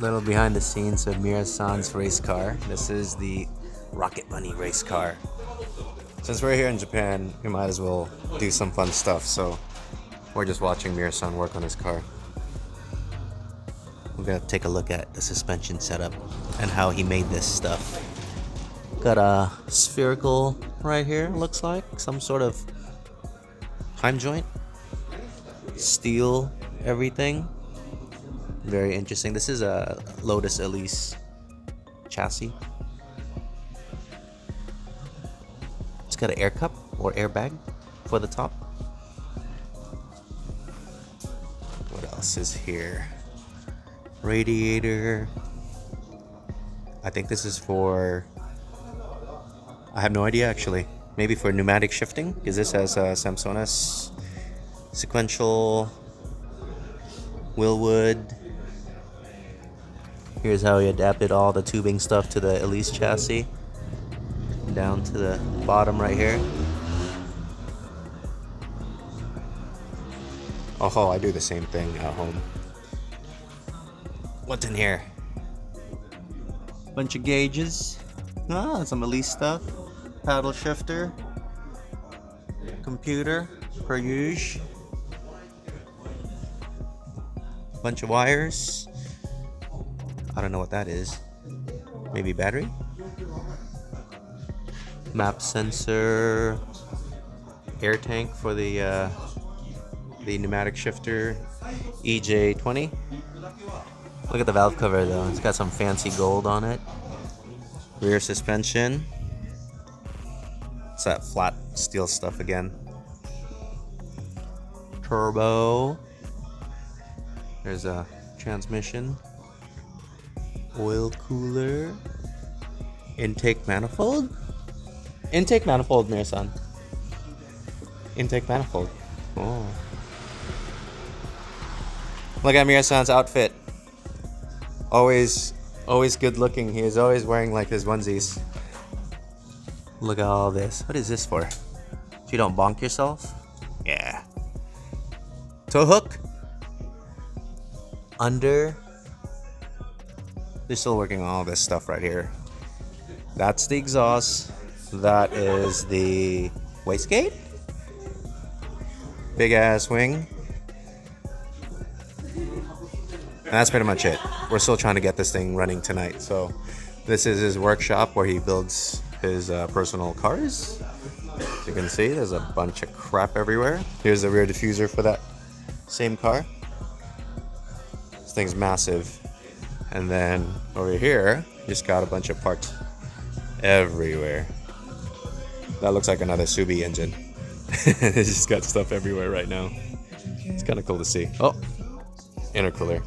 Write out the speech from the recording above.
Little behind the scenes of Mira-san's race car. This is the Rocket Bunny race car. Since we're here in Japan, we might as well do some fun stuff, so we're just watching Mira-san work on his car. We're gonna take a look at the suspension setup and how he made this stuff. Got a spherical right here, looks like some sort of time joint, steel, everything. Very interesting. This is a Lotus Elise chassis. It's got an air cup or airbag for the top. What else is here? Radiator. I think this is for, I have no idea actually. Maybe for pneumatic shifting, because this has Samsona's sequential Willwood. Here's how he adapted all the tubing stuff to the Elise chassis. Down to the bottom right here. Oh, I do the same thing at home. What's in here? Bunch of gauges. Ah, some Elise stuff. Paddle shifter. Computer, per usual. Bunch of wires. I don't know what that is. Maybe battery? Map sensor. Air tank for the pneumatic shifter. EJ20. Look at the valve cover though. It's got some fancy gold on it. Rear suspension. It's that flat steel stuff again. Turbo. There's a transmission. Oil cooler. Intake manifold? Intake manifold, Mira-san. Intake manifold. Oh. Look at Mira-san's outfit. Always good looking. He is always wearing like his onesies. Look at all this. What is this for? So you don't bonk yourself? Yeah. Tow hook. Under. They're still working on all this stuff right here. That's the exhaust. That is the wastegate. Big ass wing. And that's pretty much it. We're still trying to get this thing running tonight. So this is his workshop where he builds his personal cars. As you can see, there's a bunch of crap everywhere. Here's the rear diffuser for that same car. This thing's massive. And then over here, just got a bunch of parts everywhere. That looks like another Subi engine. It's just got stuff everywhere right now. It's kind of cool to see. Oh, intercooler.